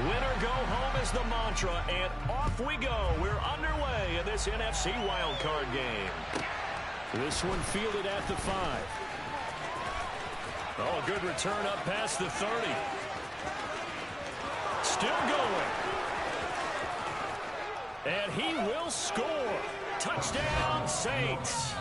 Win or go home is the mantra, and off we go. We're underway in this NFC wildcard game. This one fielded at the 5. Oh, a good return up past the 30. Still going. And he will score. Touchdown, Saints.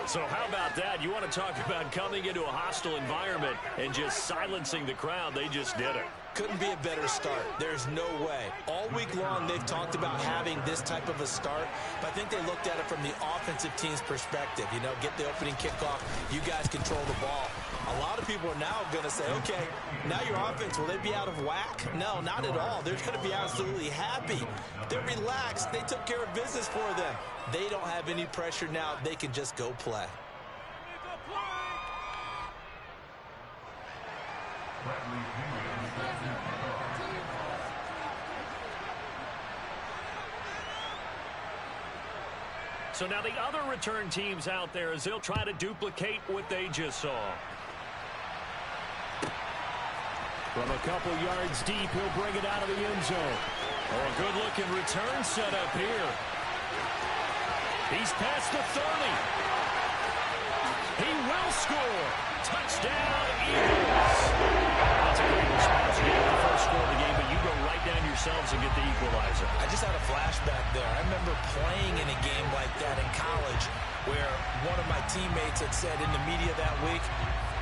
So how about that? You want to talk about coming into a hostile environment and just silencing the crowd. They just did it. Couldn't be a better start. There's no way. All week long, they've talked about having this type of a start, but I think they looked at it from the offensive team's perspective. You know, get the opening kickoff. You guys control the ball. A lot of people are now going to say, okay, now your offense, will they be out of whack? No, not at all. They're going to be absolutely happy. They're relaxed. They took care of business for them. They don't have any pressure now. They can just go play. So now the other return teams out there as they'll try to duplicate what they just saw. From a couple yards deep, he'll bring it out of the end zone. Oh, a good-looking return set up here. He's past the 30. He will score. Touchdown, Eagles. That's a great response. You get the first score of the game, but you go right down yourselves and get the equalizer. I just had a flashback there. I remember playing in a game like that in college where one of my teammates had said in the media that week,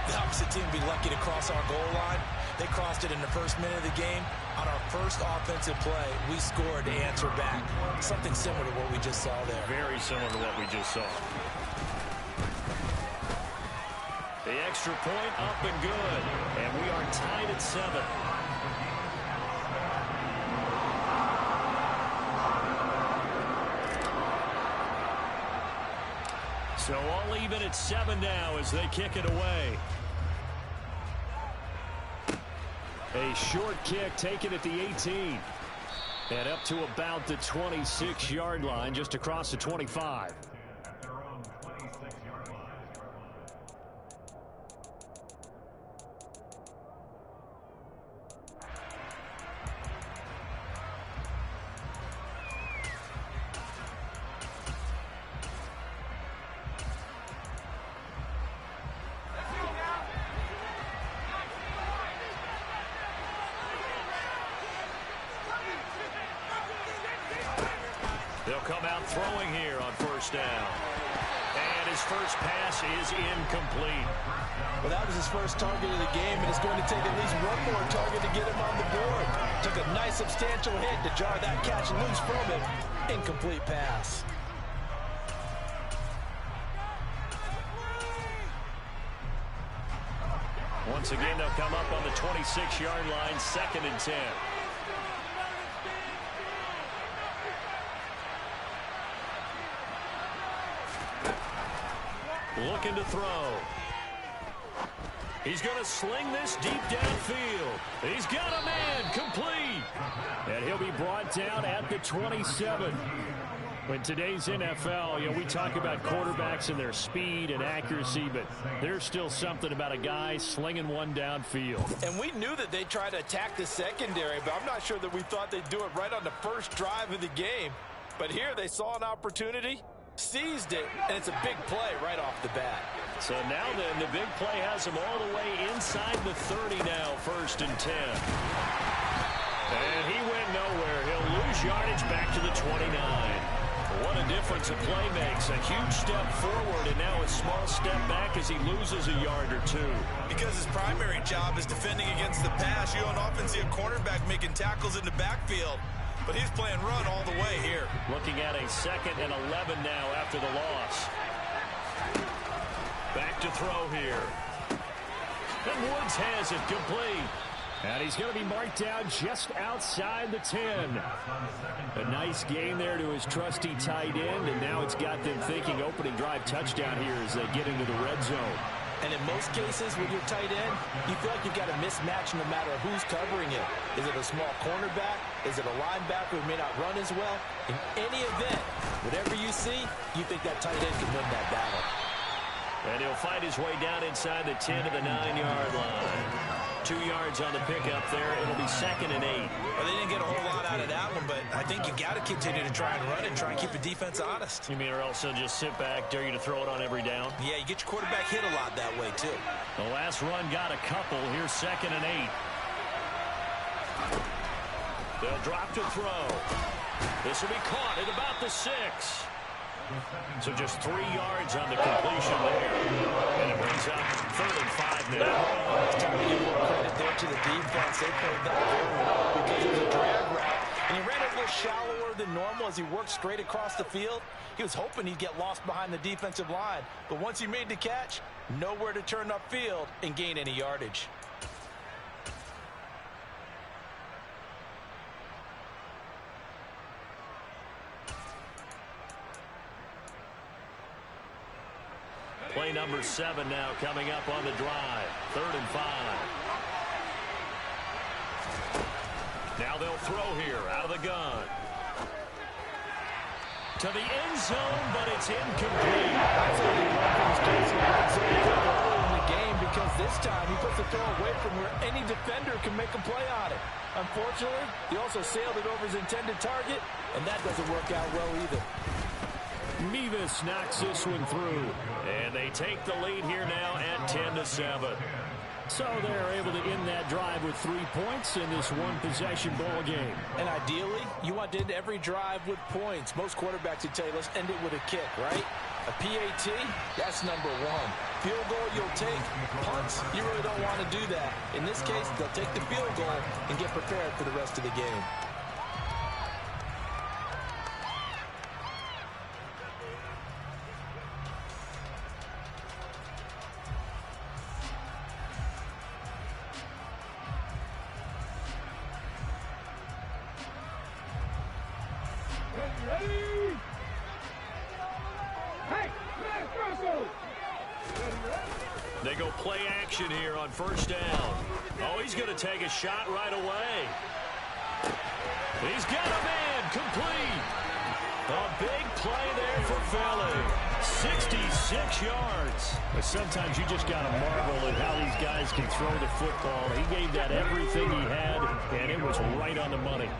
the opposite team would be lucky to cross our goal line. They crossed it in the first minute of the game. On our first offensive play, we scored to answer back. Something similar to what we just saw there. Very similar to what we just saw. The extra point up and good. And we are tied at 7. So all even at 7 now as they kick it away. A short kick taken at the 18. And up to about the 26-yard line, just across the 25. They'll come out throwing here on first down. And his first pass is incomplete. Well, that was his first target of the game, and it's going to take at least one more target to get him on the board. Took a nice substantial hit to jar that catch loose from him. Incomplete pass. Once again, they'll come up on the 26-yard line, 2nd and 10. Looking to throw. He's going to sling this deep downfield. He's got a man, complete. And he'll be brought down at the 27. In today's NFL, you know, we talk about quarterbacks and their speed and accuracy, but there's still something about a guy slinging one downfield. And we knew that they'd try to attack the secondary, but I'm not sure that we thought they'd do it right on the first drive of the game. But here they saw an opportunity, seized it, and it's a big play right off the bat. So now then, the big play has him all the way inside the 30 now, 1st and 10. And he went nowhere. He'll lose yardage back to the 29. What a difference a play makes. A huge step forward and now a small step back as he loses a yard or two. Because his primary job is defending against the pass. You don't often see a cornerback making tackles in the backfield. But he's playing run all the way here. Looking at a 2nd and 11 now after the loss. Back to throw here. And Woods has it complete. And he's going to be marked down just outside the 10. A nice gain there to his trusty tight end, and now it's got them thinking opening drive touchdown here as they get into the red zone. And in most cases with your tight end, you feel like you've got a mismatch no matter who's covering it. Is it a small cornerback? Is it a linebacker who may not run as well? In any event, whatever you see, you think that tight end can win that battle. And he'll find his way down inside the 10 to the 9-yard line. 2 yards on the pickup there. It'll be 2nd and 8. Well, they didn't get a whole lot out of that one, but I think you got to continue to try and run and try and keep the defense honest. You mean or else they'll just sit back, dare you to throw it on every down? Yeah, you get your quarterback hit a lot that way, too. The last run got a couple. Here's 2nd and 8. They'll drop to throw. This will be caught at about the 6. So just 3 yards on the completion there. And it brings up 3rd and 5 now. It's time to give more credit there to the defense. They played that very well because it was a drag route. And he ran a little shallower than normal as he worked straight across the field. He was hoping he'd get lost behind the defensive line. But once he made the catch, nowhere to turn upfield and gain any yardage. Play number 7 now coming up on the drive. 3rd and 5. Now they'll throw here out of the gun. To the end zone, but it's incomplete. That's what he welcomes Casey early in the game because this time he puts the throw away from where any defender can make a play on it. Unfortunately, he also sailed it over his intended target, and that doesn't work out well either. Mevis knocks this one through. And they take the lead here now at 10-7. So they're able to end that drive with 3 points in this one-possession ball game. And ideally, you want to end every drive with points. Most quarterbacks would tell you, let's end it with a kick, right? A PAT, that's number 1. Field goal, you'll take. Punts, you really don't want to do that. In this case, they'll take the field goal and get prepared for the rest of the game. They go play action here on 1st down. Oh, he's going to take a shot right away. He's got a man complete. A big play there for Philly. 66 yards. But sometimes you just got to marvel at how these guys can throw the football. He gave that everything he had, and it was right on the money.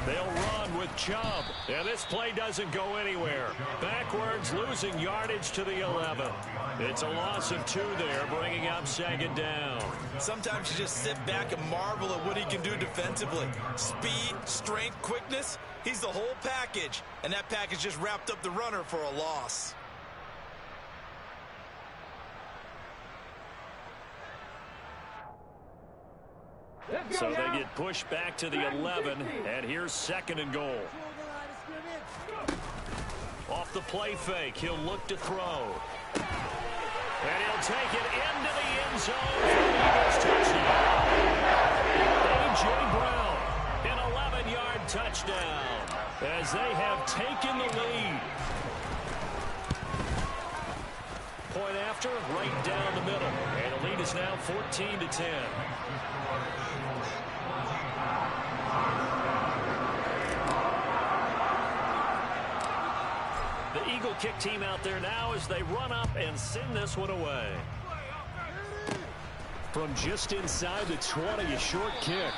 They'll run with Chubb. And this play doesn't go anywhere. Backwards, losing yardage to the 11. It's a loss of 2 there, bringing up 2nd down. Sometimes you just sit back and marvel at what he can do defensively. Speed, strength, quickness, he's the whole package. And that package just wrapped up the runner for a loss. So they get pushed back to the 11, and here's 2nd and goal. Off the play fake, he'll look to throw. And he'll take it into the end zone for the Eagles touchdown. A.J. Brown, an 11-yard touchdown, as they have taken the lead. Point after, right down the middle. And the lead is now 14-10. The Eagle kick team out there now as they run up and send this one away. From just inside the 20, a short kick.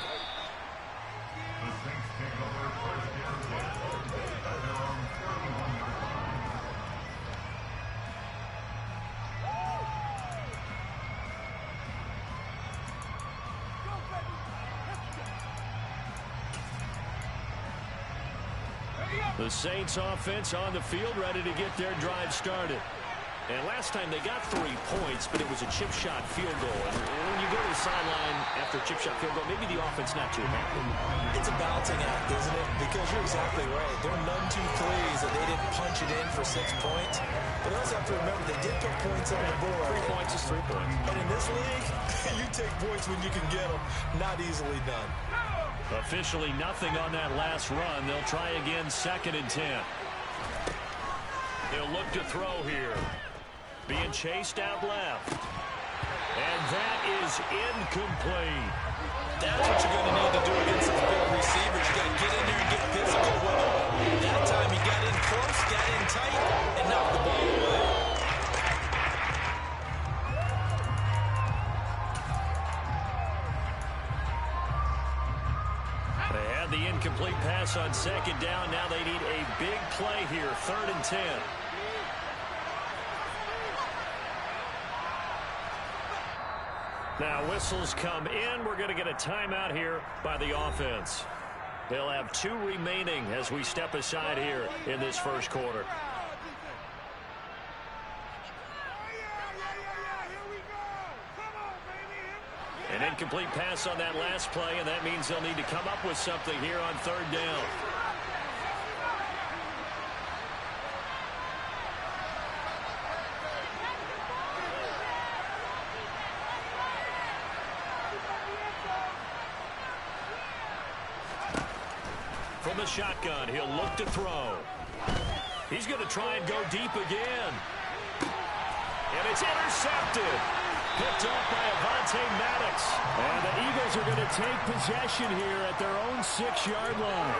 The Saints offense on the field, ready to get their drive started. And last time they got 3 points, but it was a chip shot field goal. And when you go to the sideline after a chip shot field goal, maybe the offense not too happy. It's a balancing act, isn't it? Because you're exactly right. There are none too pleased that they didn't punch it in for 6 points. But you also have to remember they did put points on the board. 3 points is 3 points. And in this league, you take points when you can get them. Not easily done. Officially nothing on that last run. They'll try again, 2nd and 10. He'll look to throw here. Being chased out left. And that is incomplete. That's what you're going to need to do against those big receivers. You got to get in there and get physical with them. That time he got in close, got in tight, and knocked the ball away. had the incomplete pass on second down. Now they need a big play here, 3rd and 10. Now whistles come in. We're going to get a timeout here by the offense. They'll have 2 remaining as we step aside here in this first quarter. An incomplete pass on that last play, and that means they'll need to come up with something here on 3rd down. From the shotgun, he'll look to throw. He's going to try and go deep again. And it's intercepted. Picked off by Avonte Maddox. And the Eagles are going to take possession here at their own 6-yard line.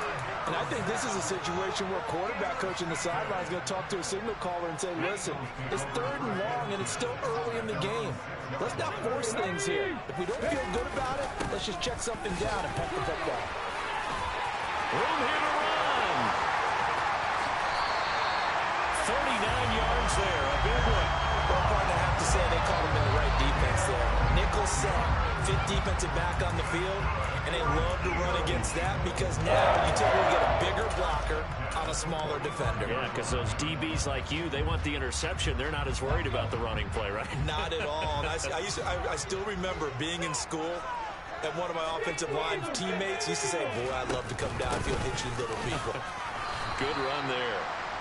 And I think this is a situation where quarterback coach in the sideline is going to talk to a signal caller and say, listen, it's 3rd and long and it's still early in the game. Let's not force things here. If we don't feel good about it, let's just check something down and punt the football. Room here to run. 39 yards there. A big one. Well, partner, I have to say they called him in the right defense there. Nickel set, 5th defensive back on the field, and they love to run against that because now you typically get a bigger blocker on a smaller defender. Yeah, because those DBs like you, they want the interception. They're not as worried about the running play, right? Not at all. And I still remember being in school, and one of my offensive line teammates used to say, boy, I'd love to come downfield and hit you little people. Good run there.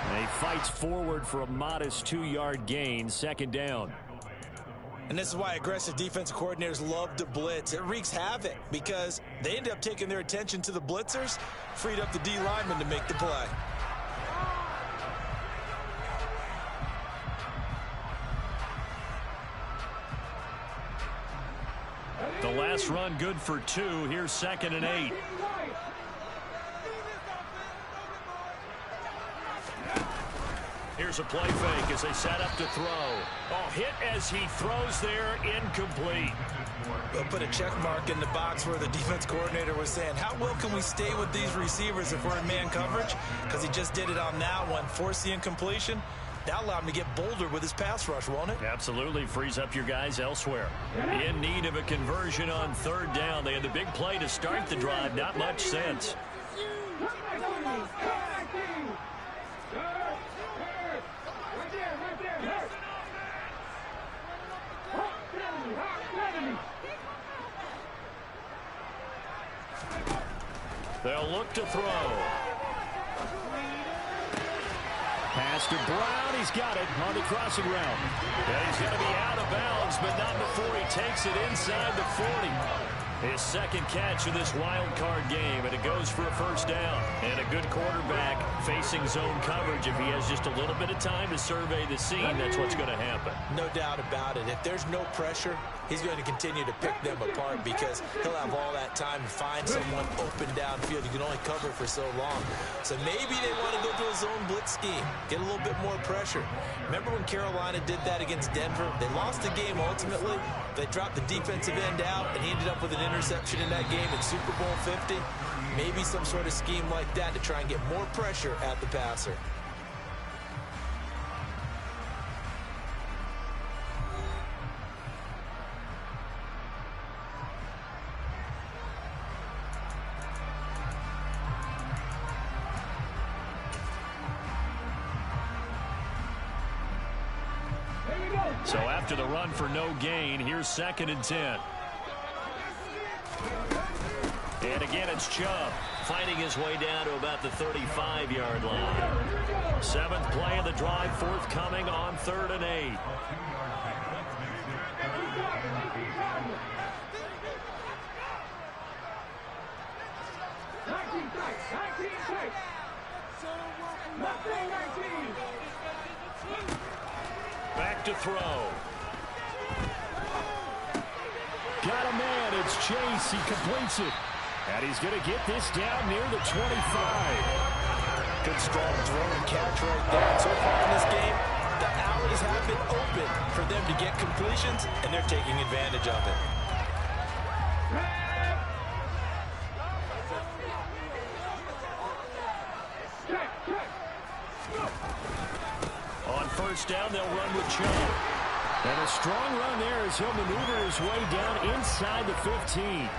And he fights forward for a modest 2-yard gain, 2nd down. And this is why aggressive defensive coordinators love to blitz. It wreaks havoc because they end up taking their attention to the blitzers, freed up the D lineman to make the play. The last run good for 2. Here's 2nd and 8. Here's a play fake as they set up to throw. Oh, hit as he throws there, incomplete. They'll put a check mark in the box where the defense coordinator was saying, how well can we stay with these receivers if we're in man coverage? Because he just did it on that one, forced the incompletion. That allowed him to get bolder with his pass rush, won't it? Absolutely. Frees up your guys elsewhere. In need of a conversion on 3rd down. They had the big play to start the drive. Not much sense. They'll look to throw. Pass to Brown. He's got it on the crossing route. And he's going to be out of bounds, but not before he takes it inside the 40. His 2nd catch of this wild card game, and it goes for a 1st down. And a good quarterback facing zone coverage. If he has just a little bit of time to survey the scene, that's what's going to happen. No doubt about it. If there's no pressure, he's going to continue to pick them apart because he'll have all that time to find someone open downfield. You can only cover for so long. So maybe they want to go to a zone blitz scheme, get a little bit more pressure. Remember when Carolina did that against Denver? They lost the game ultimately. They dropped the defensive end out, and he ended up with an interception in that game in Super Bowl 50. Maybe some sort of scheme like that to try and get more pressure at the passer. So after the run for no gain, here's 2nd and 10. And again, it's Chubb fighting his way down to about the 35-yard line. 7th play of the drive, forthcoming on 3rd and 8. Back to throw. Got a man. It's Chase. He completes it. And he's going to get this down near the 25. Good strong throw and catch right there. And so far in this game, the alleys have been open for them to get completions, and they're taking advantage of it. down, they'll run with Chubb. And a strong run there as he'll maneuver his way down inside the 15.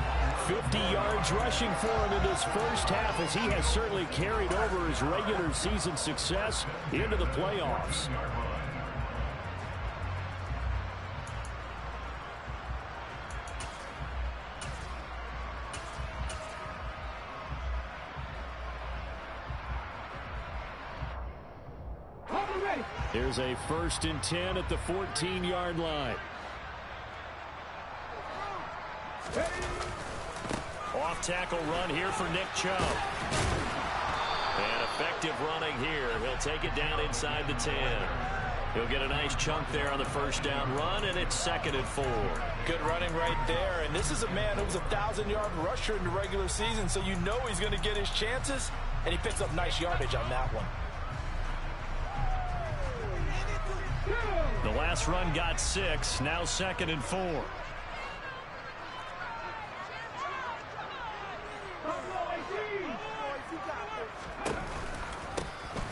50 yards rushing for him in this first half, as he has certainly carried over his regular season success into the playoffs. Here's a 1st and 10 at the 14-yard line. Off tackle run here for Nick Chubb. And effective running here. He'll take it down inside the 10. He'll get a nice chunk there on the 1st down run, and it's 2nd and 4. Good running right there. And this is a man who was a 1,000-yard rusher in the regular season, so you know he's going to get his chances, and he picks up nice yardage on that one. The last run got 6, now 2nd and 4.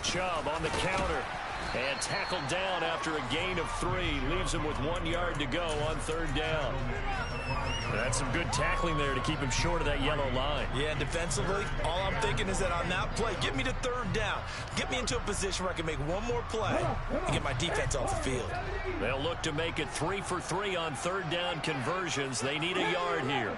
Chubb on the counter and tackled down after a gain of 3. Leaves him with 1 yard to go on 3rd down. That's some good tackling there to keep him short of that yellow line. Yeah, and defensively, all I'm thinking is that on that play, get me to 3rd down. Get me into a position where I can make one more play and get my defense off the field. They'll look to make it 3 for 3 on 3rd down conversions. They need a yard here.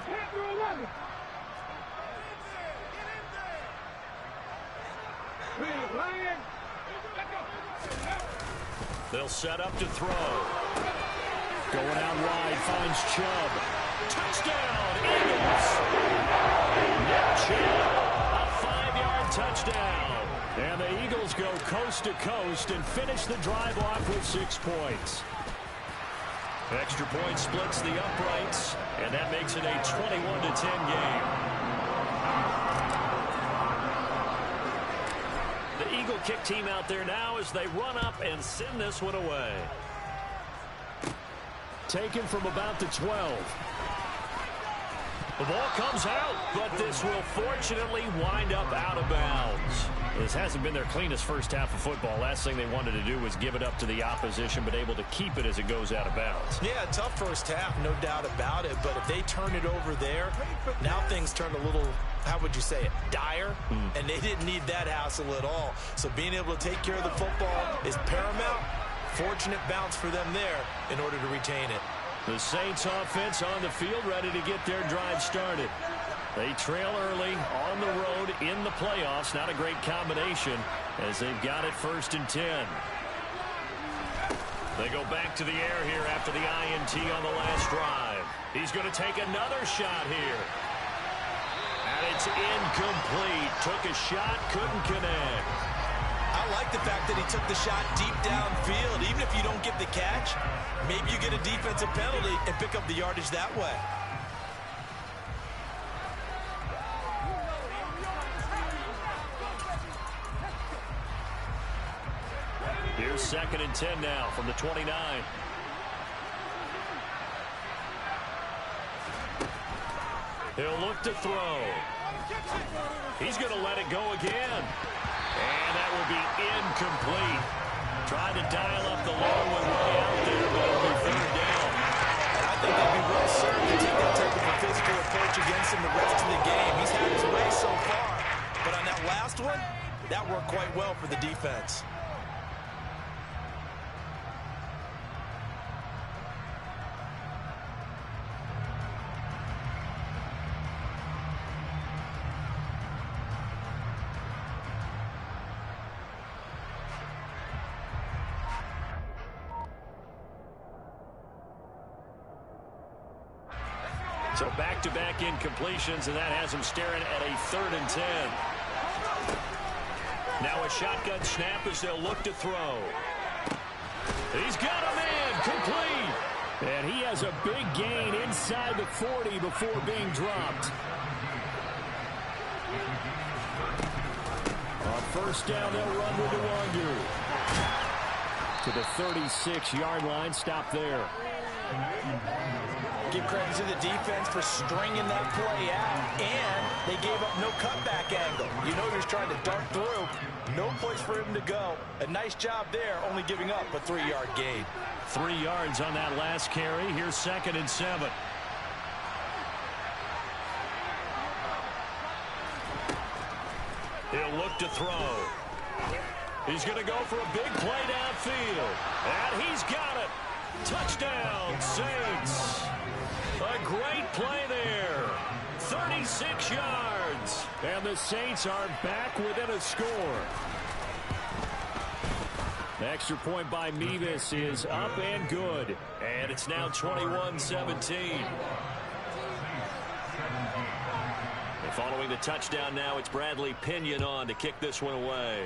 They'll set up to throw. Going out wide, finds Chubb. Touchdown, Eagles! Nick Chubb, a 5-yard touchdown. And the Eagles go coast to coast and finish the drive off with 6 points. Extra point splits the uprights, and that makes it a 21-10 game. The Eagle kick team out there now as they run up and send this one away. Taken from about the 12. The ball comes out, but this will fortunately wind up out of bounds. This hasn't been their cleanest first half of football. Last thing they wanted to do was give it up to the opposition, but able to keep it as it goes out of bounds. Yeah, tough first half, no doubt about it. But if they turn it over there, now things turn a little, how would you say it, dire? And they didn't need that hassle at all. So being able to take care of the football is paramount. Fortunate bounce for them there in order to retain it. The Saints offense on the field, ready to get their drive started. They trail early on the road in the playoffs. Not a great combination as they've got it 1st and 10. They go back to the air here after the INT on the last drive. He's going to take another shot here. And it's incomplete. Took a shot, couldn't connect. I like the fact that he took the shot deep downfield. Even if you don't get the catch, maybe you get a defensive penalty and pick up the yardage that way. Here's 2nd and 10 now from the 29. He'll look to throw. He's going to let it go again. And that will be incomplete. Trying to dial up the long one way out there, but it'll be 3rd down. I think they'd be well served to take that type of a physical approach against him the rest of the game. He's had his way so far. But on that last one, that worked quite well for the defense. So back-to-back incompletions, and that has him staring at a 3rd and 10. Now a shotgun snap as they'll look to throw. He's got a man, complete. And he has a big gain inside the 40 before being dropped. On 1st down, they'll run with Nwangu. To the 36-yard line, stop there. Give credit to the defense for stringing that play out, and they gave up no cutback angle. You know he was trying to dart through. No place for him to go. A nice job there, only giving up a 3-yard gain. 3 yards on that last carry. Here's 2nd and 7. He'll look to throw. He's going to go for a big play downfield. And he's got it. Touchdown, Saints. A great play there. 36 yards. And the Saints are back within a score. The extra point by Mevis is up and good. And it's now 21-17. Following the touchdown now, it's Bradley Pinion on to kick this one away.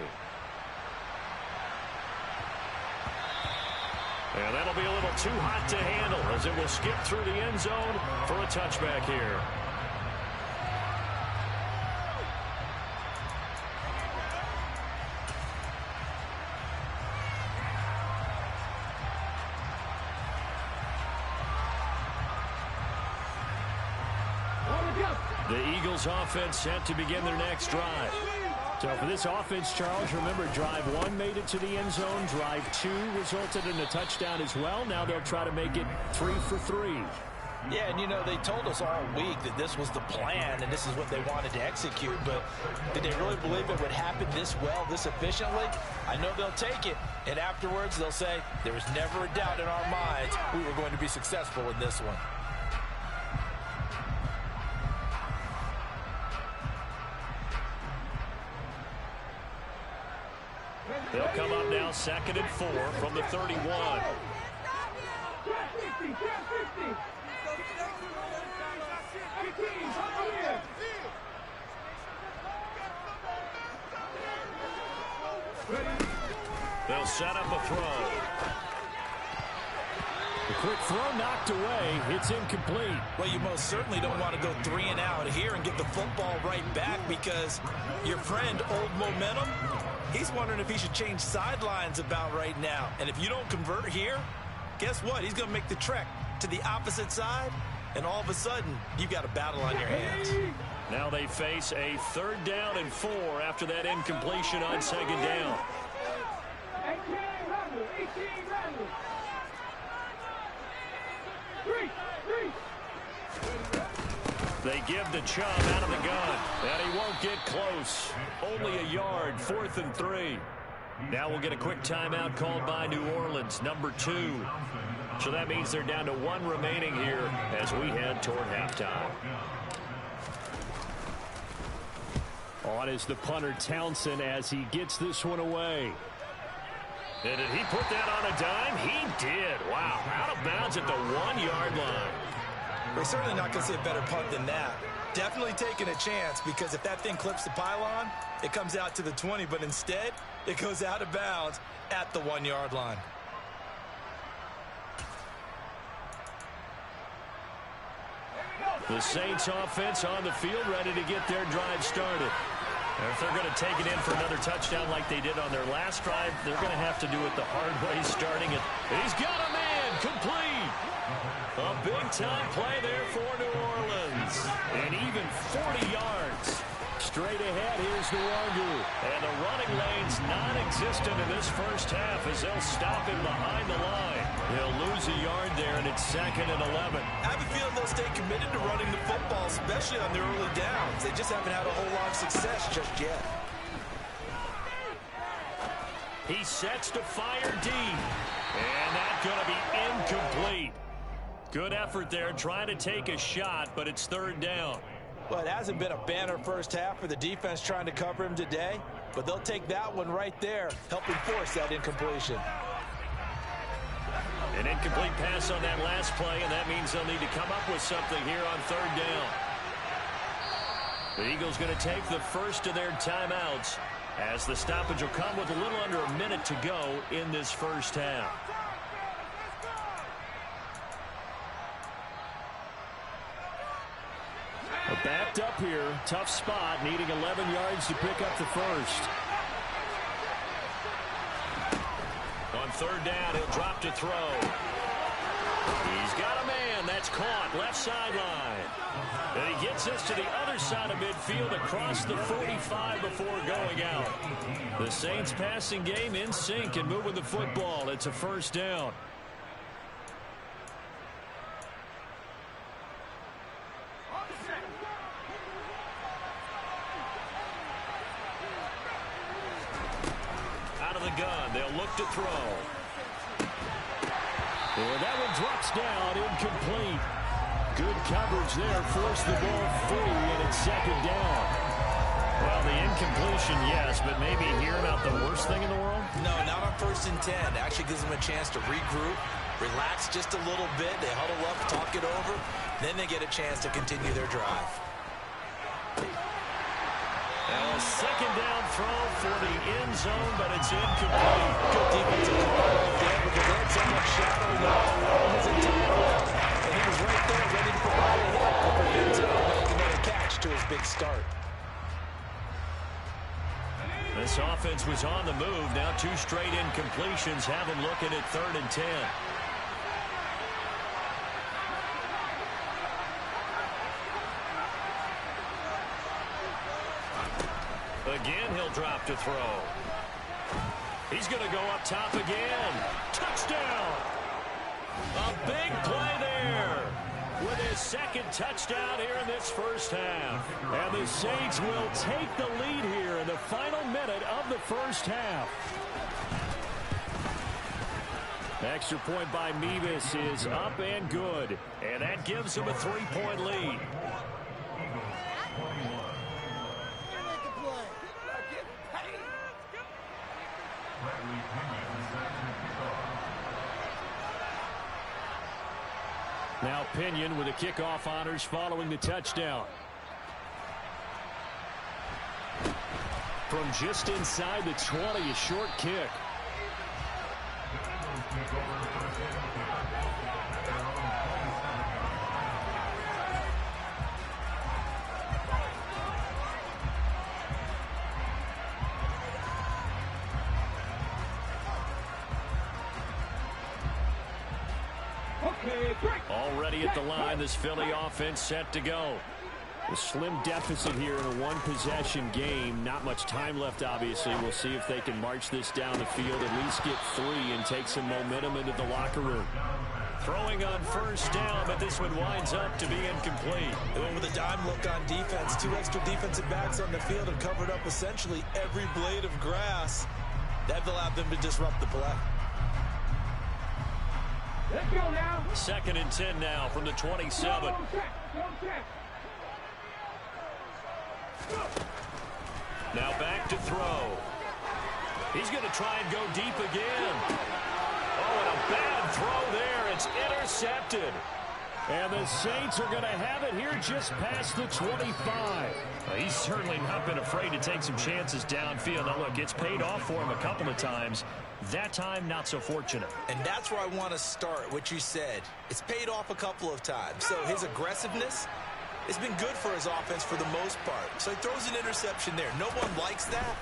And that'll be a little too hot to handle as it will skip through the end zone for a touchback here. The Eagles offense set to begin their next drive. So for this offense, Charles, remember drive 1 made it to the end zone. Drive 2 resulted in a touchdown as well. Now they'll try to make it 3 for 3. Yeah, and you know, they told us all week that this was the plan and this is what they wanted to execute, but did they really believe it would happen this well, this efficiently? I know they'll take it, and afterwards they'll say, there was never a doubt in our minds we were going to be successful in this one. They'll come up now 2nd and 4 from the 31. They'll set up a throw. The quick throw knocked away. It's incomplete. Well, you most certainly don't want to go 3 and out here and get the football right back because your friend, Old Momentum, he's wondering if he should change sidelines about right now. And if you don't convert here, guess what? He's going to make the trek to the opposite side, and all of a sudden, you've got a battle on your hands. Now they face a 3rd down and 4 after that incompletion on 2nd down. They give the Chubb out of the gun, and he won't get close. Only a yard, 4th and 3. Now we'll get a quick timeout called by New Orleans, number 2. So that means they're down to 1 remaining here as we head toward halftime. On is the punter Townsend as he gets this one away. And did he put that on a dime? He did. Wow, out of bounds at the 1-yard line. We're certainly not going to see a better punt than that. Definitely taking a chance because if that thing clips the pylon, it comes out to the 20, but instead, it goes out of bounds at the 1-yard line. The Saints offense on the field ready to get their drive started. And if they're going to take it in for another touchdown like they did on their last drive, they're going to have to do it the hard way, starting it. He's got a man, complete. A big-time play there for New Orleans. And even 40 yards. Straight ahead, here's Nwangu. And the running lane's non-existent in this first half as they'll stop him behind the line. He'll lose a yard there, and it's 2nd and 11. I have a feeling they'll stay committed to running the football, especially on their early downs. They just haven't had a whole lot of success just yet. He sets to fire deep. And that's going to be incomplete. Good effort there trying to take a shot, but it's 3rd down. Well, it hasn't been a banner first half for the defense trying to cover him today, but they'll take that one right there, helping force that incompletion. An incomplete pass on that last play, and that means they'll need to come up with something here on 3rd down. The Eagles going to take the first of their timeouts as the stoppage will come with a little under a minute to go in this first half. Backed up here, tough spot, needing 11 yards to pick up the first. On 3rd down, he'll drop to throw. He's got a man. That's caught. Left sideline. And he gets us to the other side of midfield across the 45 before going out. The Saints passing game in sync and moving the football. It's a first down. Out of the gun. They'll look to throw. And that one drops down, incomplete. Good coverage there, forced the ball free, and it's second down. Well, the incompletion, yes, but maybe here not the worst thing in the world? No, not on 1st and 10. Actually gives them a chance to regroup, relax just a little bit. They huddle up, talk it over. Then they get a chance to continue their drive. A second down throw for the end zone, but it's incomplete. Good defensive call right there because they had someone shadowing the ball well his entire route. And he was right there ready to provide a hit to prevent him from making another catch to his big start. This offense was on the move. Now 2 straight incompletions have them looking at 3rd and 10. Again, he'll drop to throw. He's going to go up top again. Touchdown! A big play there with his second touchdown here in this first half. And the Saints will take the lead here in the final minute of the first half. Extra point by Mevis is up and good. And that gives him a 3-point lead. Now Pinion with the kickoff honors following the touchdown. From just inside the 20, a short kick. Already at the line, this Philly offense set to go. A slim deficit here in a one-possession game. Not much time left, obviously. We'll see if they can march this down the field, at least get 3 and take some momentum into the locker room. Throwing on first down, but this one winds up to be incomplete. They went with a dime look on defense. 2 extra defensive backs on the field and covered up essentially every blade of grass. That allowed them to disrupt the play. Let's go now. 2nd and 10 now from the 27. Now back to throw. He's going to try and go deep again. Oh, and a bad throw there. It's intercepted. And the Saints are going to have it here just past the 25. Well, he's certainly not been afraid to take some chances downfield. Now, look, it's paid off for him a couple of times. That time, not so fortunate. And that's where I want to start, what you said. It's paid off a couple of times. So his aggressiveness has been good for his offense for the most part. So he throws an interception there. No one likes that,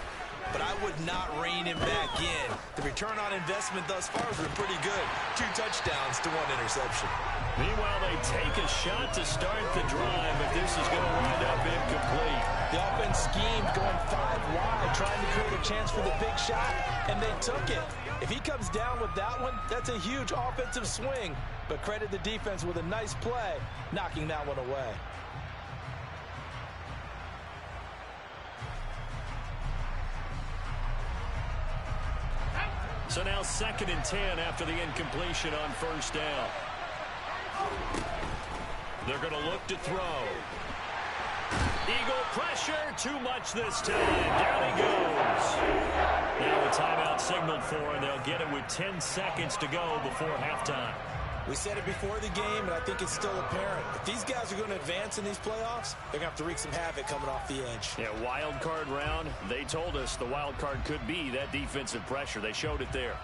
but I would not rein him back in. The return on investment thus far has been pretty good. 2 touchdowns to 1 interception. Meanwhile, they take a shot to start the drive, but this is going to wind up incomplete. The offense schemed going 5 wide, trying to create a chance for the big shot, and they took it. If he comes down with that one, that's a huge offensive swing. But credit the defense with a nice play, knocking that one away. So now 2nd and 10 after the incompletion on first down. They're going to look to throw. Eagle pressure, too much this time. Down he goes. Now a timeout signaled for, and they'll get it with 10 seconds to go before halftime. We said it before the game, and I think it's still apparent. If these guys are going to advance in these playoffs, they're going to have to wreak some havoc coming off the edge. Yeah, wild card round. They told us the wild card could be that defensive pressure. They showed it there.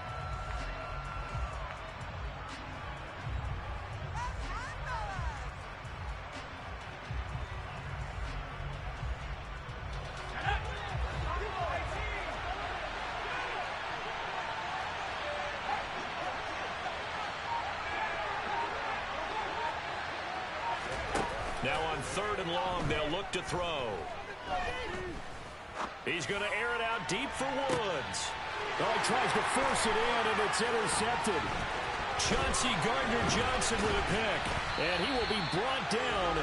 Now on 3rd and long, they'll look to throw. He's going to air it out deep for Woods. Oh, he tries to force it in, and it's intercepted. Chauncey Gardner-Johnson with a pick. And he will be brought down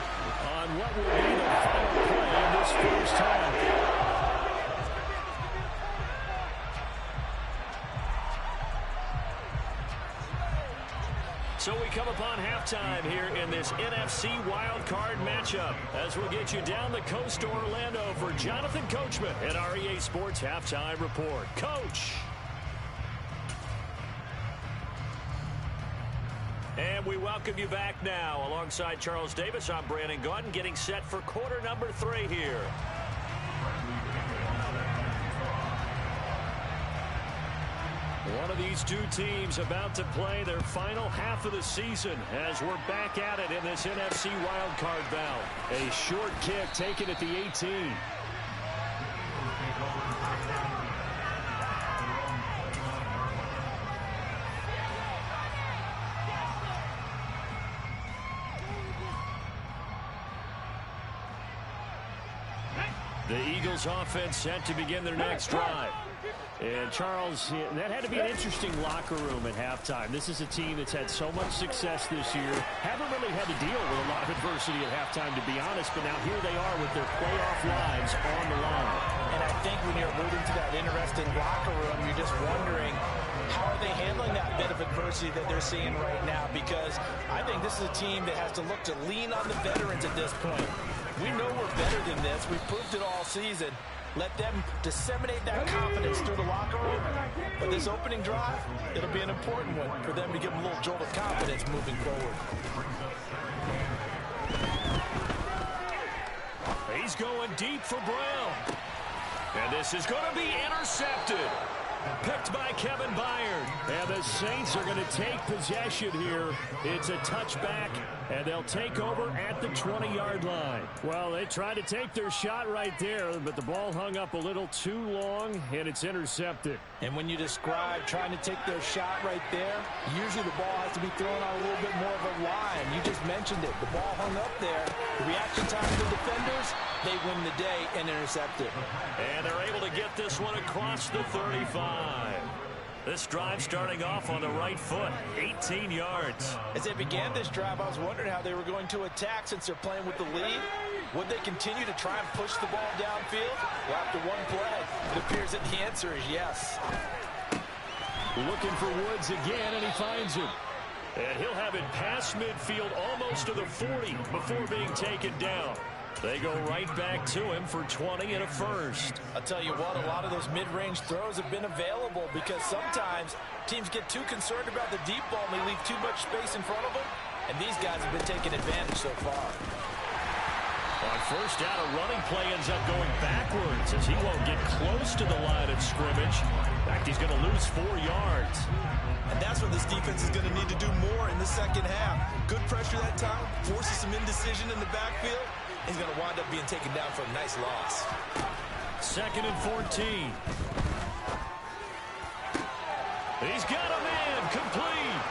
on what will be the final play of this first half. So we come upon halftime here in this NFC wildcard matchup as we'll get you down the coast to Orlando for Jonathan Coachman at our EA Sports Halftime Report. Coach. And we welcome you back now. Alongside Charles Davis, I'm Brandon Gaudin, getting set for quarter number 3 here. One of these two teams about to play their final half of the season as we're back at it in this NFC wildcard bout. A short kick taken at the 18. The Eagles offense set to begin their next drive. And, Charles, that had to be an interesting locker room at halftime. This is a team that's had so much success this year. Haven't really had to deal with a lot of adversity at halftime, to be honest. But now here they are with their playoff lives on the line. And I think when you're alluding to that interesting locker room, you're just wondering, how are they handling that bit of adversity that they're seeing right now? Because I think this is a team that has to look to lean on the veterans at this point. We know we're better than this. We've proved it all season. Let them disseminate that confidence through the locker room. But this opening drive, it'll be an important one for them to give them a little jolt of confidence moving forward. He's going deep for Brown. And this is going to be intercepted. Picked by Kevin Byard. And the Saints are going to take possession here. It's a touchback, and they'll take over at the 20-yard line. Well, they tried to take their shot right there, but the ball hung up a little too long, and it's intercepted. And when you describe trying to take their shot right there, usually the ball has to be thrown on a little bit more of a line. You just mentioned it. The ball hung up there. The reaction time of the defenders, they win the day and intercept it. And they're able to get this one across the 35. This drive starting off on the right foot, 18 yards. As they began this drive, I was wondering how they were going to attack since they're playing with the lead. Would they continue to try and push the ball downfield? Well, after one play, it appears that the answer is yes. Looking for Woods again, and he finds him. And he'll have it past midfield almost to the 40 before being taken down. They go right back to him for 20 and a first. I'll tell you what, a lot of those mid-range throws have been available because sometimes teams get too concerned about the deep ball and they leave too much space in front of them, and these guys have been taking advantage so far. On first down, a running play ends up going backwards as he won't get close to the line of scrimmage. In fact, he's going to lose 4 yards. And that's what this defense is going to need to do more in the second half. Good pressure that time, forces some indecision in the backfield. He's going to wind up being taken down for a nice loss. 2nd and 14. He's got a man complete.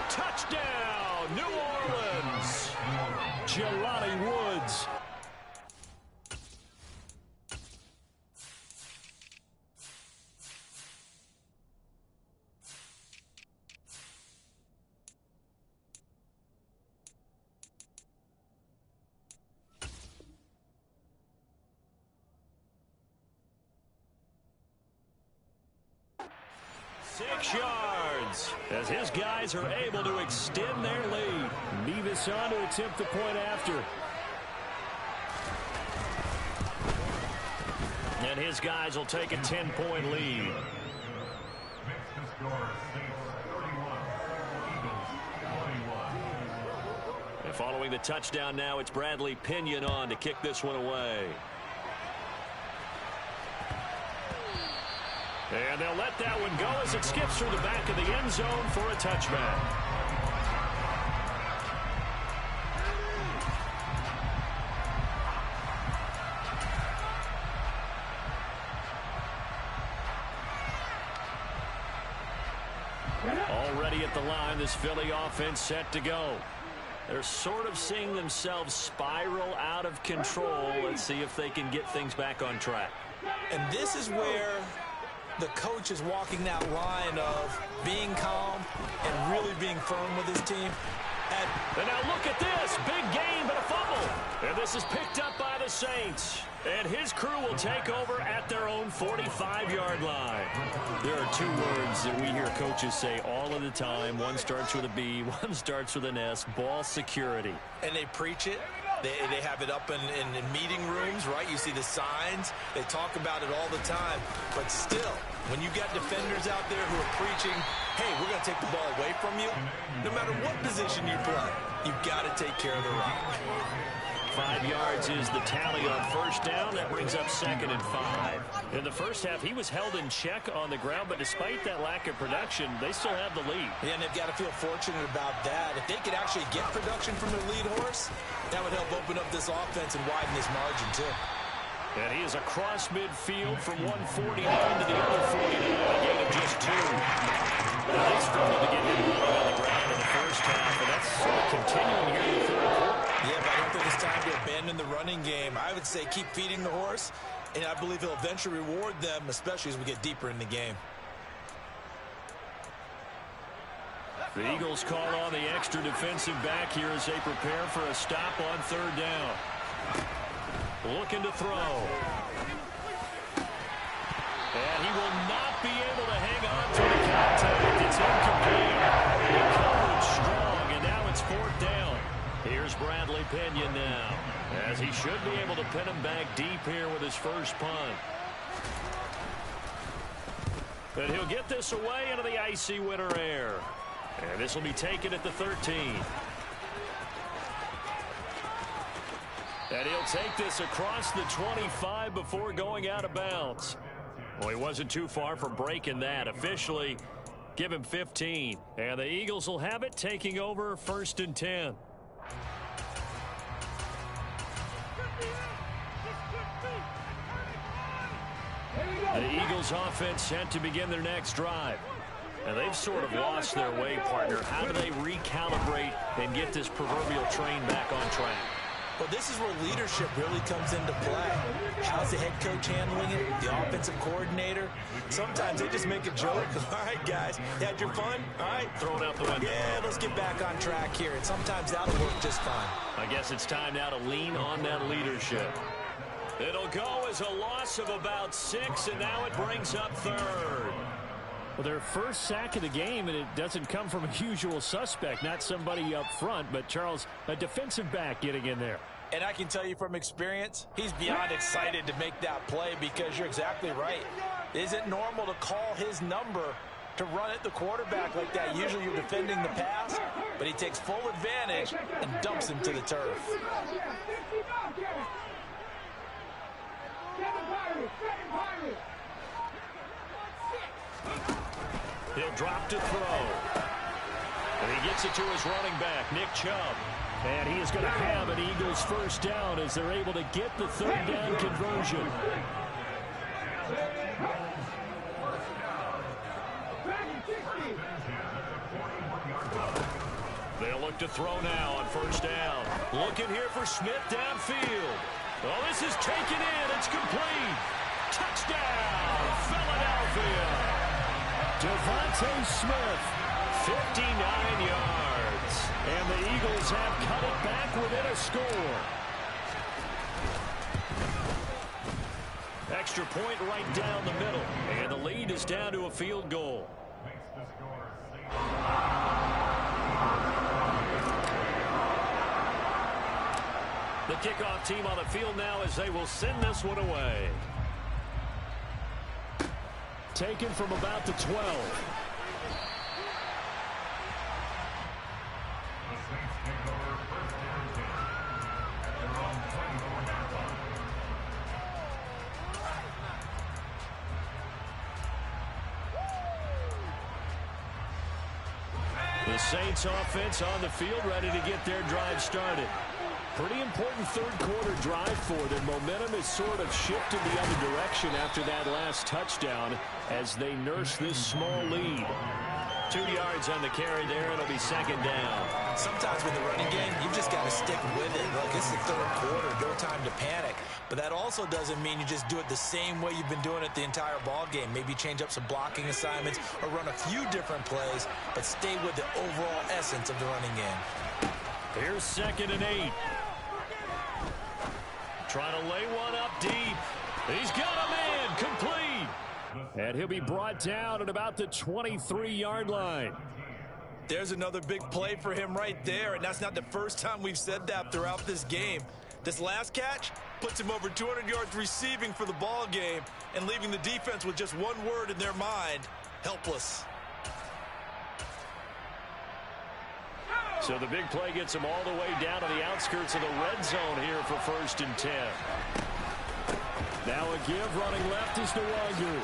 Touchdown, New Orleans. Jelani Woods. Yards as his guys are able to extend their lead. Nevis on to attempt the point after. And his guys will take a 10-point lead. And following the touchdown now, it's Bradley Pinion on to kick this one away. And they'll let that one go as it skips through the back of the end zone for a touchback. Already at the line, this Philly offense set to go. They're sort of seeing themselves spiral out of control. Let's see if they can get things back on track. And this is where the coach is walking that line of being calm and really being firm with his team. And now look at this. Big gain, but a fumble. And this is picked up by the Saints. And his crew will take over at their own 45-yard line. There are two words that we hear coaches say all of the time. One starts with a B, one starts with an S. Ball security. And they preach it. They have it up in meeting rooms, right? You see the signs. They talk about it all the time. But still, when you got defenders out there who are preaching, hey, we're going to take the ball away from you, no matter what position you play, you've got to take care of the rock. 5 yards is the tally on first down. That brings up 2nd and 5. In the first half, he was held in check on the ground, but despite that lack of production, they still have the lead. Yeah, and they've got to feel fortunate about that. If they could actually get production from their lead horse, that would help open up this offense and widen this margin, too. And he is across midfield from 149 to the other 49, a gain of just 2. Now, they struggled to get him moving on the ground in the first half, and that's continuing here in the third quarter. Yeah, but I don't think it's time to abandon the running game. I would say keep feeding the horse, and I believe he'll eventually reward them, especially as we get deeper in the game. The Eagles call on the extra defensive back here as they prepare for a stop on third down. Looking to throw. And he will not be able to hang on to the contact. It's incomplete. He covered strong, and now it's 4th down. Here's Bradley Pinion now, as he should be able to pin him back deep here with his first punt. But he'll get this away into the icy winter air. And this will be taken at the 13. And he'll take this across the 25 before going out of bounds. Well, he wasn't too far from breaking that. Officially, give him 15. And the Eagles will have it, taking over 1st and 10. The Eagles offense set to begin their next drive. And they've sort of lost their way, partner. How do they recalibrate and get this proverbial train back on track? Well, this is where leadership really comes into play. How's the head coach handling it? The offensive coordinator? Sometimes they just make a joke. All right, guys, you had your fun? All right. Throw it out the window. Yeah, let's get back on track here. And sometimes that'll work just fine. I guess it's time now to lean on that leadership. It'll go as a loss of about 6, and now it brings up 3rd. Well, their first sack of the game, and it doesn't come from a usual suspect, not somebody up front, but Charles, a defensive back getting in there. And I can tell you from experience, he's beyond excited to make that play because you're exactly right. Is it normal to call his number to run at the quarterback like that? Usually you're defending the pass, but he takes full advantage and dumps him to the turf. He'll drop to throw. And he gets it to his running back, Nick Chubb. And he is going to have an Eagles first down as they're able to get the 3rd down conversion. They'll look to throw now on first down. Looking here for Smith downfield. Oh, this is taken in. It's complete. Touchdown, Philadelphia. Devontae Smith, 59 yards. and the Eagles have cut it back within a score. Extra point right down the middle, and the lead is down to a field goal. The kickoff team on the field now as they will send this one away. Taken from about the 12. The Saints offense on the field ready to get their drive started. Pretty important third quarter drive for them. Momentum has sort of shifted the other direction after that last touchdown as they nurse this small lead. 2 yards on the carry there. It'll be second down. Sometimes with the running game, to stick with it. Look, it's the third quarter, no time to panic. But that also doesn't mean you just do it the same way you've been doing it the entire ball game. Maybe change up some blocking assignments or run a few different plays, but stay with the overall essence of the running game. Here's 2nd and 8. Trying to lay one up deep. He's got a man, complete. And he'll be brought down at about the 23-yard line. There's another big play for him right there, and that's not the first time we've said that throughout this game. This last catch puts him over 200 yards receiving for the ball game and leaving the defense with just one word in their mind: helpless. So the big play gets him all the way down to the outskirts of the red zone here for 1st and 10. Now a give, running left is Nwangu.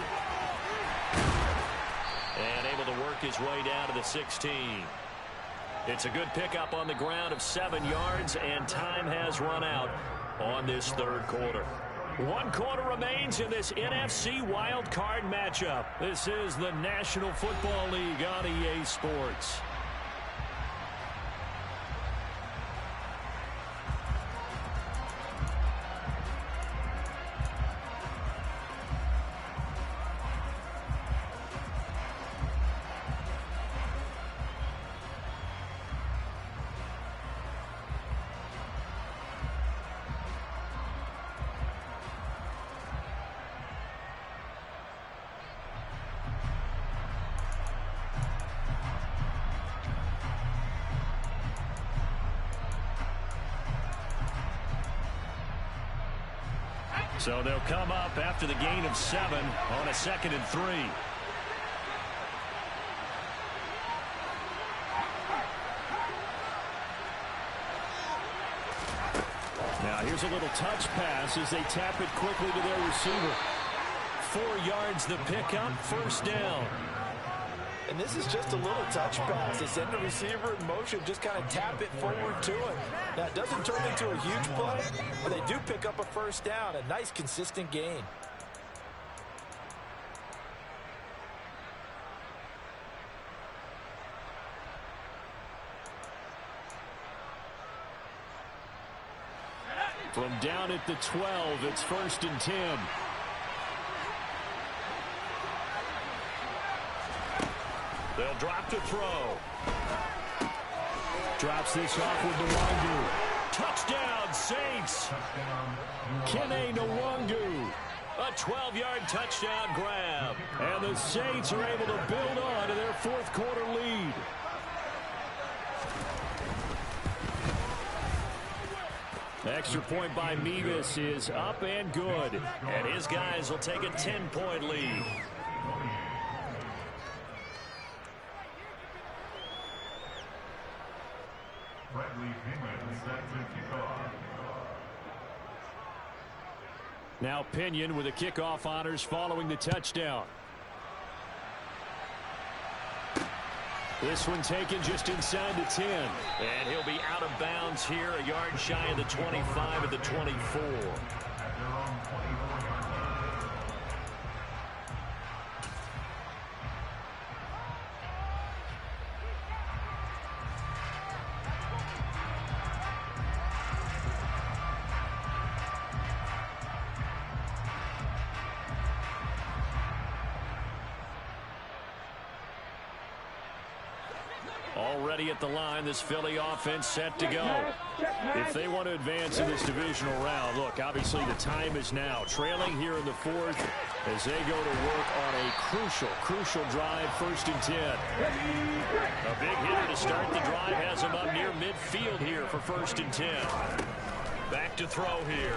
And able to work his way down to the 16. It's a good pickup on the ground of 7 yards, and time has run out on this third quarter. 1 quarter remains in this NFC Wild Card matchup. This is the National Football League on EA Sports. So they'll come up after the gain of 7 on a 2nd and 3. Now here's a little touch pass as they tap it quickly to their receiver. 4 yards the pickup, 1st down. And this is just a little touch pass. They send the receiver in motion, just kind of tap it forward to him. Now, it doesn't turn into a huge play, but they do pick up a 1st down. A nice, consistent gain. From down at the 12, it's 1st and 10. They'll drop to throw. Drops this off with Nwangu. Touchdown, Saints. Kene Nwangu. A 12-yard touchdown grab. And the Saints are able to build on to their 4th quarter lead. Extra point by Mevis is up and good. And his guys will take a 10-point lead. Now Pinion with the kickoff honors following the touchdown. This one taken just inside the 10. And he'll be out of bounds here, a yard shy of the 25 at the 24. Already at the line, this Philly offense set to go. If they want to advance in this divisional round, look, obviously the time is now. Trailing here in the 4th as they go to work on a crucial drive, 1st and 10. A big hitter to start the drive has him up near midfield here for 1st and 10. Back to throw here.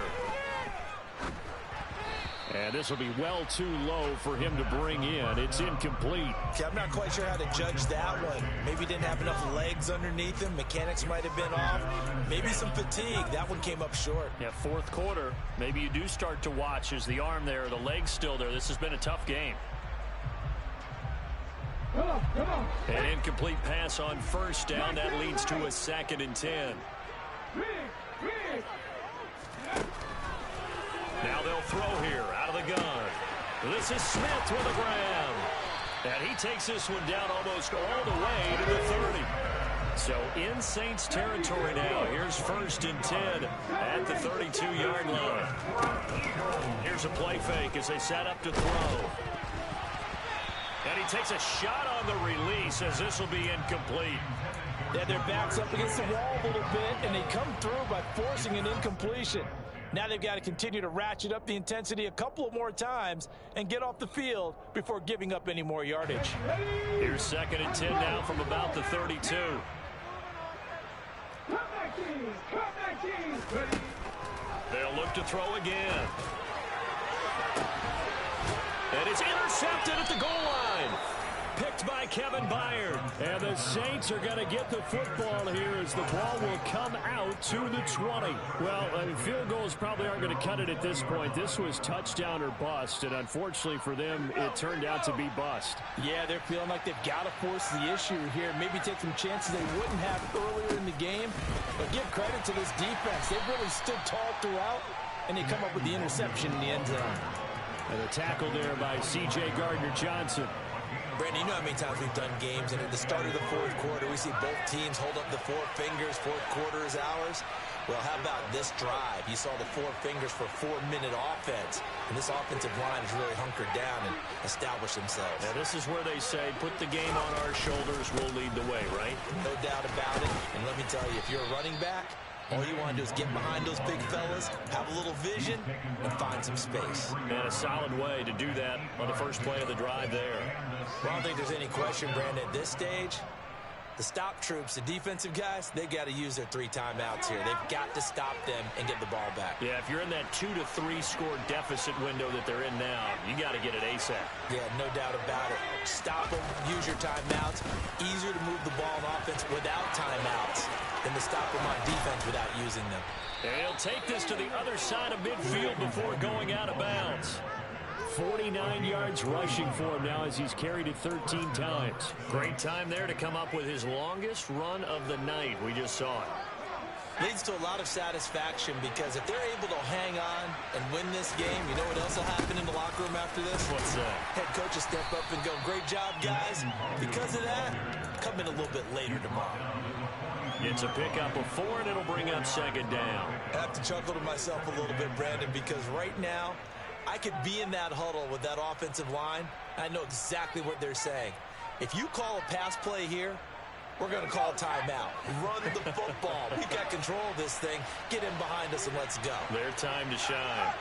And this will be well too low for him to bring in. It's incomplete. Yeah, I'm not quite sure how to judge that one. Maybe didn't have enough legs underneath him. Mechanics might have been off. Maybe some fatigue. That one came up short. Yeah, 4th quarter. Maybe you do start to watch. Is the arm there, the leg's still there? This has been a tough game. An incomplete pass on 1st down. That leads to a 2nd and 10. Now they'll throw here out of the gun. This is Smith with a grab. And he takes this one down almost all the way to the 30. So in Saints territory now. Here's 1st and 10 at the 32-yard line. Here's a play fake as they set up to throw. And he takes a shot on the release as this will be incomplete. Yeah, their back's up against the wall a little bit, and they come through by forcing an incompletion. Now they've got to continue to ratchet up the intensity a couple of more times and get off the field before giving up any more yardage. Here's 2nd and 10 now from about the 32. They'll look to throw again. And it's intercepted at the goal line. Picked by Kevin Byard. And the Saints are going to get the football here as the ball will come out to the 20. Well, I mean, field goals probably aren't going to cut it at this point. This was touchdown or bust, and unfortunately for them, it turned out to be bust. Yeah, they're feeling like they've got to force the issue here. Maybe take some chances they wouldn't have earlier in the game. But give credit to this defense. They've really stood tall throughout, and they come up with the interception in the end zone. And a tackle there by C.J. Gardner-Johnson. Brandon, you know how many times we've done games, and at the start of the 4th quarter, we see both teams hold up the 4 fingers, 4th quarter is ours. Well, how about this drive? You saw the 4 fingers for 4-minute offense, and this offensive line has really hunkered down and established themselves. Now, this is where they say, put the game on our shoulders, we'll lead the way, right? No doubt about it, and let me tell you, if you're a running back, all you want to do is get behind those big fellas, have a little vision, and find some space. And a solid way to do that on the first play of the drive there. Well, I don't think there's any question, Brandon, at this stage, the stop troops, the defensive guys, they got to use their 3 timeouts here. They've got to stop them and get the ball back. Yeah, if you're in that 2 to 3 score deficit window that they're in now, you got to get it ASAP. Yeah, no doubt about it. Stop them, use your timeouts. Easier to move the ball on offense without timeouts than to stop them on defense without using them. And he'll take this to the other side of midfield before going out of bounds. 49 yards rushing for him now as he's carried it 13 times. Great time there to come up with his longest run of the night. We just saw it. Leads to a lot of satisfaction because if they're able to hang on and win this game, you know what else will happen in the locker room after this? What's that? Head coach will step up and go, great job, guys. Because of that, come in a little bit later tomorrow. It's a pickup of 4, and it'll bring up 2nd down. I have to chuckle to myself a little bit, Brandon, because right now, I could be in that huddle with that offensive line. I know exactly what they're saying. If you call a pass play here, we're going to call timeout. Run the football. We've got control of this thing. Get in behind us and let's go. Their time to shine.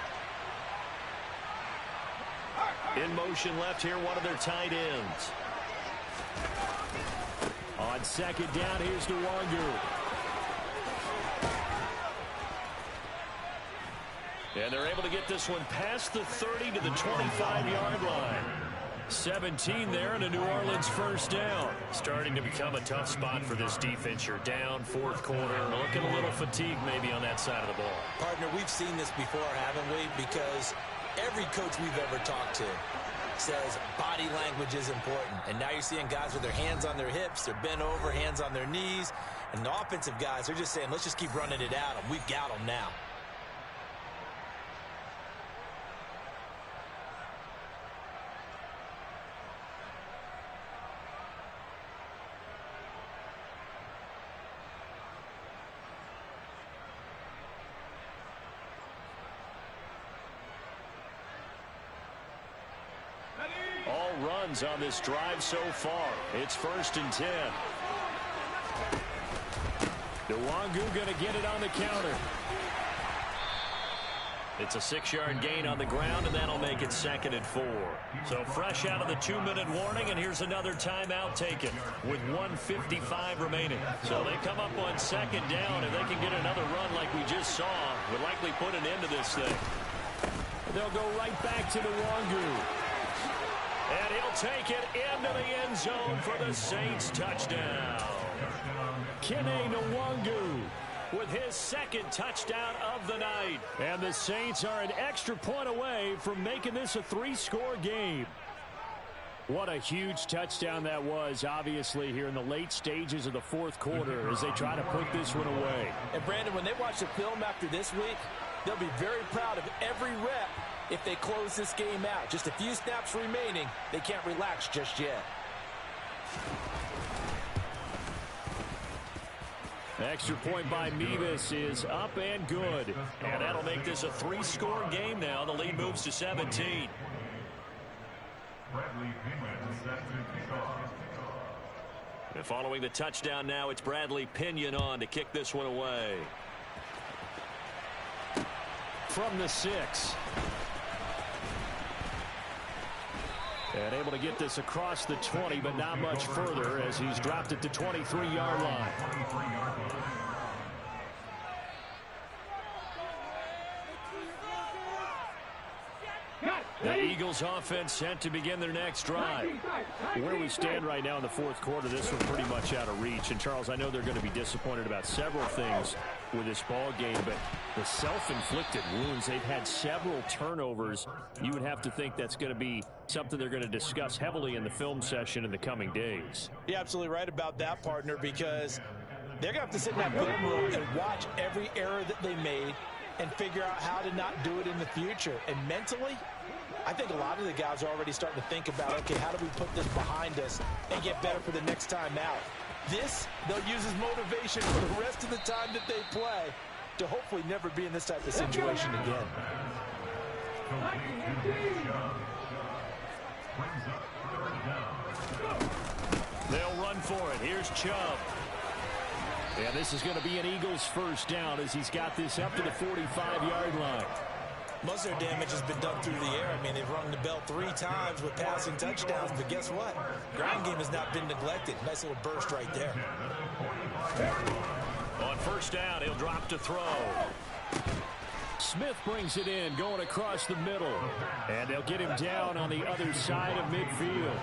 In motion left here, one of their tight ends. On 2nd down, here's Nwangu. And they're able to get this one past the 30 to the 25-yard line. 17 there and a New Orleans 1st down. Starting to become a tough spot for this defense. You're down 4th quarter. Looking a little fatigued maybe on that side of the ball. Partner, we've seen this before, haven't we? Because every coach we've ever talked to says body language is important. And now you're seeing guys with their hands on their hips, they're bent over, hands on their knees. And the offensive guys, they're just saying, let's just keep running it at them. We've got them now. All runs on this drive so far. It's 1st and 10. Nwangu going to get it on the counter. It's a 6-yard gain on the ground, and that'll make it 2nd and 4. So fresh out of the 2-minute warning, and here's another timeout taken with 1:55 remaining. So they come up on 2nd down, and they can get another run like we just saw. Would likely put an end to this thing. They'll go right back to Nwangu. And he'll take it into the end zone for the Saints touchdown. Kene Nwangu with his 2nd touchdown of the night. And the Saints are an extra point away from making this a 3-score game. What a huge touchdown that was, obviously, here in the late stages of the 4th quarter as they try to put this one away. And, Brandon, when they watch the film after this week, they'll be very proud of every rep if they close this game out. Just a few snaps remaining. They can't relax just yet. Extra point by Mevis is up and good. And that'll make this a 3-score game now. The lead moves to 17. And following the touchdown now, it's Bradley Pinion on to kick this one away. From the 6. And able to get this across the 20, but not much further as he's dropped it to 23-yard line. The Eagles offense set to begin their next drive. Where we stand right now in the fourth quarter, this one pretty much out of reach. And, Charles, I know they're going to be disappointed about several things with this ball game, but the self-inflicted wounds, they've had several turnovers. You would have to think that's going to be something they're going to discuss heavily in the film session in the coming days. You're absolutely right about that, partner, because they're going to have to sit in that film room and watch every error that they made and figure out how to not do it in the future. And mentally, I think a lot of the guys are already starting to think about, okay, how do we put this behind us and get better for the next time out? This, they'll use as motivation for the rest of the time that they play to hopefully never be in this type of situation again. They'll run for it. Here's Chubb. And this is going to be an Eagles first down as he's got this up to the 45-yard line. Most of their damage has been done through the air. I mean, they've rung the bell 3 times with passing touchdowns, but guess what? Ground game has not been neglected. Nice little burst right there. On first down, he'll drop to throw. Smith brings it in, going across the middle. And they'll get him down on the other side of midfield.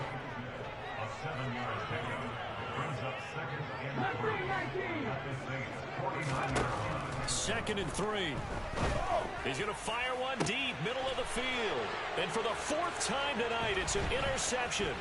Second and 3. He's going to fire one deep, middle of the field. And for the 4th time tonight, it's an interception.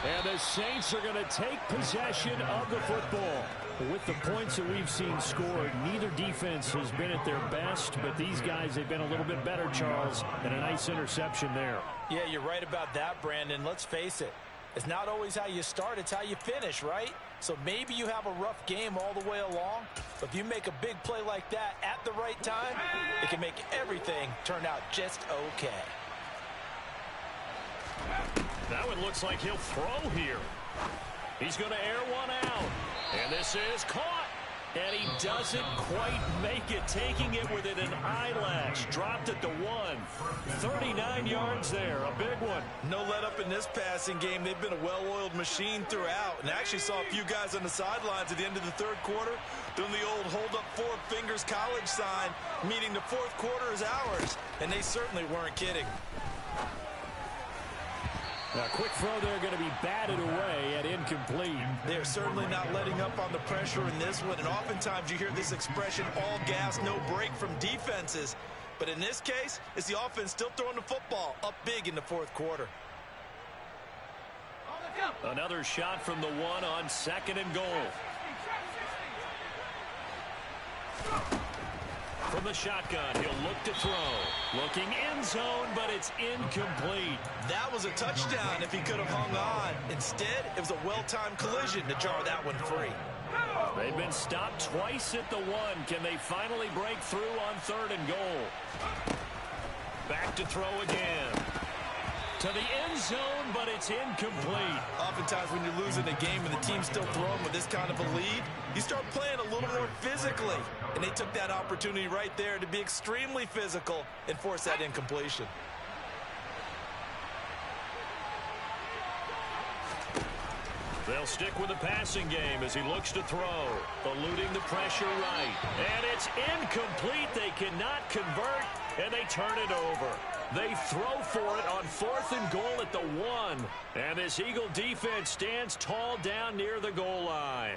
And the Saints are going to take possession of the football. With the points that we've seen scored, neither defense has been at their best, but these guys have been a little bit better, Charles, and a nice interception there. Yeah, you're right about that, Brandon. Let's face it. It's not always how you start, it's how you finish, right? So maybe you have a rough game all the way along, but if you make a big play like that at the right time, it can make everything turn out just okay. That one looks like he'll throw here. He's going to air one out. And this is caught. And he doesn't quite make it, taking it within an eyelash. Dropped it to 1. 39 yards there, a big one. No let up in this passing game. They've been a well-oiled machine throughout. And I actually saw a few guys on the sidelines at the end of the third quarter doing the old hold up 4 fingers college sign, meaning the fourth quarter is ours. And they certainly weren't kidding. A quick throw there going to be batted away at incomplete. They're certainly not letting up on the pressure in this one. And oftentimes you hear this expression, all gas, no break from defenses. But in this case, it's the offense still throwing the football up big in the fourth quarter. Another shot from the 1 on 2nd and goal. From the shotgun, he'll look to throw. Looking end zone, but it's incomplete. That was a touchdown if he could have hung on. Instead, it was a well-timed collision to jar that one free. They've been stopped twice at the 1. Can they finally break through on 3rd and goal? Back to throw again. To the end zone, but it's incomplete. Oftentimes when you're losing a game and the team's still throwing with this kind of a lead, you start playing a little more physically. And they took that opportunity right there to be extremely physical and force that incompletion. They'll stick with the passing game as he looks to throw. Eluding the pressure right. And it's incomplete. They cannot convert, and they turn it over. They throw for it on 4th and goal at the 1. And this Eagle defense stands tall down near the goal line.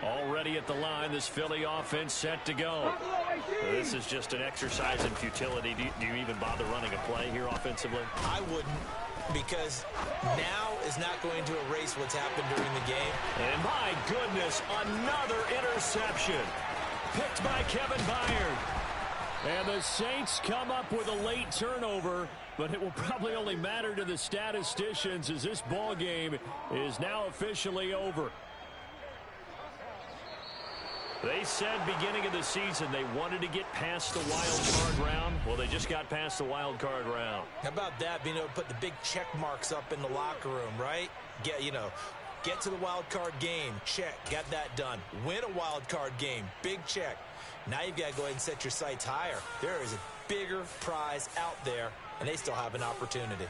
Already at the line, this Philly offense set to go. This is just an exercise in futility. Do you even bother running a play here offensively? I wouldn't, because now is not going to erase what's happened during the game. And my goodness, another interception. Picked by Kevin Byard. And the Saints come up with a late turnover but it will probably only matter to the statisticians as this ball game is now officially over. They said beginning of the season they wanted to get past the wild card round. Well, they just got past the wild card round. How about that, being able to put the big check marks up in the locker room, right? Get to the wild card game, check, got that done. Win a wild card game, big check. Now you've got to go ahead and set your sights higher. There is a bigger prize out there, and they still have an opportunity.